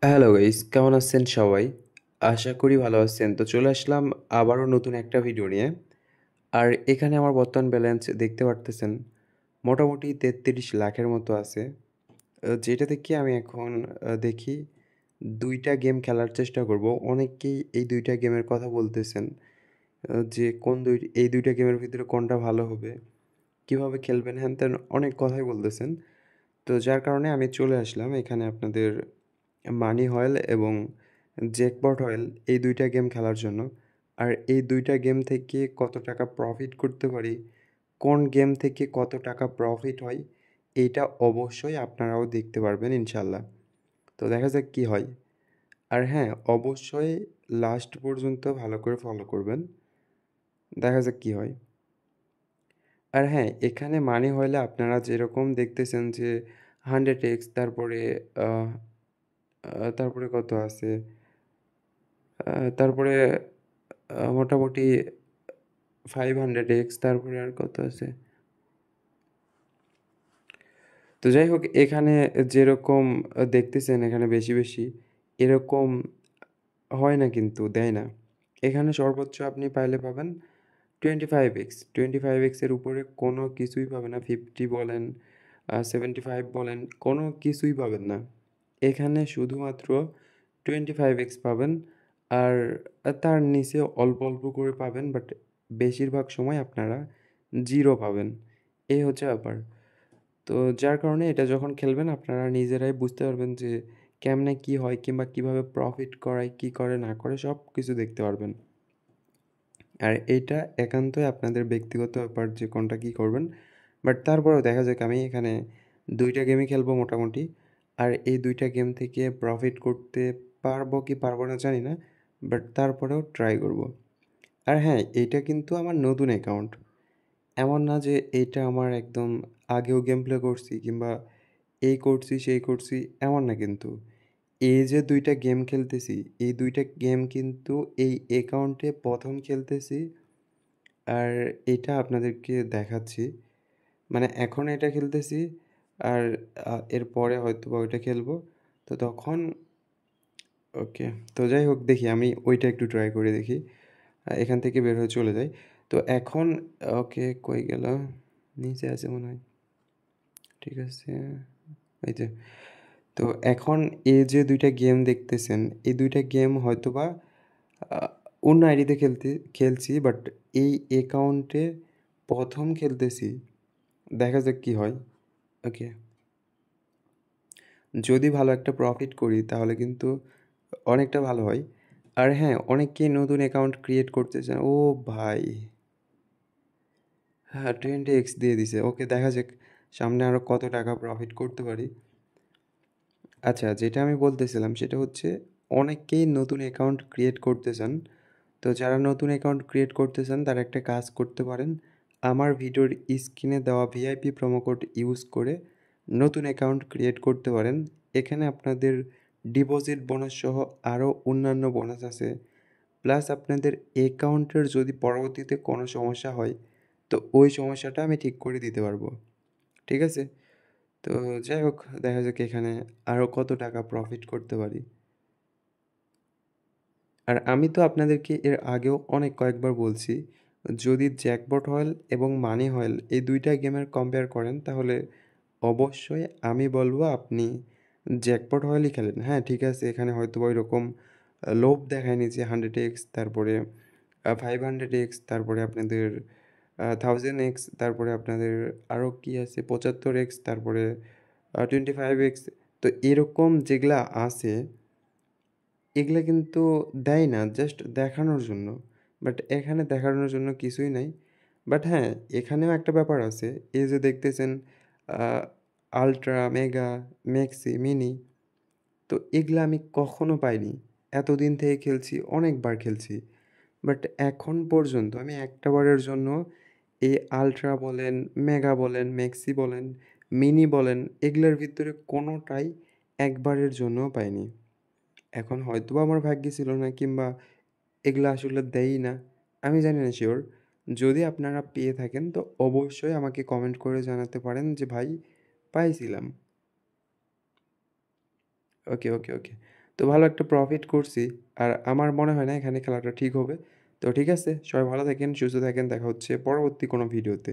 Hello guys, কেমন আছেন সবাই? আশা করি ভালো আছেন। তো চলে আসলাম আবারও নতুন একটা ভিডিও নিয়ে। আর এখানে আমার বর্তমান ব্যালেন্স দেখতে পারতেছেন মোটামুটি ৩৩ লাখের মতো আছে। যেটা থেকে আমি এখন দেখি ২ টা গেম খেলার চেষ্টা করব। অনেকেই এই ২ টা গেমের কথা বলতেছেন যে এই ২ টা গেমের ভিতরে কোনটা ভালো হবে, কিভাবে খেলবেন হ্যান-ত্যান অনেক কথাই বলতেছেন। তো যার কারণে আমি চলে আসলাম এখানে আপনাদের মানি হয়েল এবং জ্যাকপট হয়েল এই ২ টা গেম খেলার জন্য। আর এই ২ টা গেম থেকে কত টাকা প্রফিট করতে পারি, কোন গেম থেকে কত টাকা প্রফিট হয়, এইটা অবশ্যই আপনারাও দেখতে পারবেন ইনশাআল্লাহ। তো দেখা যাক কি হয়। আর হ্যাঁ, অবশ্যই লাস্ট পর্যন্ত ভালো করে ফলো করবেন। দেখা যাক কি হয়। আর হ্যাঁ, এখানে মানি হয়েলে আপনারা যেরকম দেখতেছেন যে 100x তারপরে আ তারপরে কত আছে? তারপরে মোটামুটি 500x তারপরে আর কত আছে? তো যাই হোক এখানে যেরকম দেখতেছেন এখানে বেশি, এরকম হয় না কিন্তু দেয় না। এখানে সর্বোচ্চ আপনি পাইলে পাবেন 25x 25x এর উপরে কোনো কিছুই পাবেন না। 50 বলেন, 75 বলেন, কোনো কিছুই পাবেন না। এখানে শুধুমাত্র 25x পাবেন। আর তার নিচে অল্প করে পাবেন, বাট বেশিরভাগ সময় আপনারা 0 পাবেন। এই হচ্ছে ব্যাপার। তো যার কারণে এটা যখন খেলবেন আপনারা নিজেরাই বুঝতে পারবেন যে কেমনে কি হয় কিংবা কিভাবে প্রফিট করায়, কি করে না করে সব কিছু দেখতে পারবেন। আর এইটা একান্তই আপনাদের ব্যক্তিগত ব্যাপার যে কোনটা কী করবেন। বাট তারপরেও দেখা যাক আমি এখানে ২ টা গেমই খেলবো মোটামুটি। আর এই ২ টা গেম থেকে প্রফিট করতে পারবো কি পারবো না জানি না। বাট তারপরেও ট্রাই করব। আর হ্যাঁ, এইটা কিন্তু আমার নতুন অ্যাকাউন্ট। এমন না যে এইটা আমার একদম আগেও গেম প্লে করছি কিংবা এই করছি, সেই করছি, এমন না কিন্তু। এই যে ২ টা গেম খেলতেছি, এই ২ টা গেম কিন্তু এই অ্যাকাউন্টে ১ম খেলতেছি। আর এটা আপনাদেরকে দেখাচ্ছি। মানে এখন এটা খেলতেছি আর এরপরে হয়তোবা ওইটা খেলবো। তো তখন ওকে। তো যাই হোক দেখি আমি ওইটা একটু ট্রাই করে দেখি। এখান থেকে বের হয়ে চলে যাই। তো এখন ওকে কই গেল? নিচে আছে মনে হয়। ঠিক আছে। এই যে। তো এখন এই যে ২ টা গেম দেখতেছেন, এই ২ টা গেম হয়তোবা আ অন্য আইডিতে খেলছি বাট এই অ্যাকাউন্টে ১ম খেলতেছি। দেখা যাক কি হয়। ওকে। যদি ভালো একটা প্রফিট করি তাহলে কিন্তু অনেকটা ভালো হয়। আর হ্যাঁ, অনেকেই নতুন অ্যাকাউন্ট ক্রিয়েট করতে চান। ও ভাই! হ্যাঁ, 20x দিয়ে দিছে। ওকে দেখা যাক সামনে আরো কত টাকা প্রফিট করতে পারি। আচ্ছা, যেটা আমি বলতেছিলাম সেটা হচ্ছে অনেকেই নতুন অ্যাকাউন্ট ক্রিয়েট করতে চান। তো যারা নতুন অ্যাকাউন্ট ক্রিয়েট করতে চান তারা একটা কাজ করতে পারেন। আমার ভিডিওর স্ক্রিনে দেওয়া ভিআইপি প্রোমো কোড ইউজ করে নতুন অ্যাকাউন্ট ক্রিয়েট করতে পারেন। এখানে আপনাদের ডিপোজিট বোনাস সহ আরও অন্যান্য বোনাস আছে। প্লাস আপনাদের অ্যাকাউন্টের যদি পরবর্তীতে কোনো সমস্যা হয় তো ওই সমস্যাটা আমি ঠিক করে দিতে পারবো। ঠিক আছে? তো যাই হোক দেখা যাক এখানে আরও কত টাকা প্রফিট করতে পারি। আর আমি তো আপনাদেরকে এর আগেও অনেক কয়েকবার বলছি, যদি জ্যাকপট হয়েল এবং মানি হয়েল এই ২ টা গেমের কম্পেয়ার করেন তাহলে অবশ্যই আমি বলব আপনি জ্যাকপট হয়েলই খেলেন। হ্যাঁ, ঠিক আছে এখানে হয়তোবা ওইরকম লোভ দেখায়নি যে 100x তারপরে 500x তারপরে আপনাদের 1000x তারপরে আপনাদের আরও কি আছে 75x তারপরে 25x। তো এরকম যেগুলা আছে এগুলা কিন্তু দেয় না, জাস্ট দেখানোর জন্য। বাট এখানে দেখানোর জন্য কিছুই নাই। বাট হ্যাঁ, এখানেও একটা ব্যাপার আছে। এই যে দেখতেছেন আ আল্ট্রা, মেগা, মেক্সি, মিনি, তো এগুলা আমি কখনো পাইনি। এতদিন থেকে খেলছি, অনেকবার খেলছি। বাট এখন পর্যন্ত আমি একটা বারের জন্য এই আল্ট্রা বলেন, মেগা বলেন, মেক্সি বলেন, মিনি বলেন, এগুলার ভিতরে কোনোটাই একবারের জন্যও পাইনি। এখন হয়তোবা আমার ভাগ্যে ছিল না কিংবা এগুলা আসলে দেয়ই না। আমি জানি না শিওর। যদি আপনারা পেয়ে থাকেন তো অবশ্যই আমাকে কমেন্ট করে জানাতে পারেন যে ভাই পাইছিলাম। ওকে। তো ভালো একটা প্রফিট করছি। আর আমার মনে হয় না এখানে খেলাটা ঠিক হবে। তো ঠিক আছে, সবাই ভালো থাকেন, সুস্থ থাকেন। দেখা হচ্ছে পরবর্তী কোনো ভিডিওতে।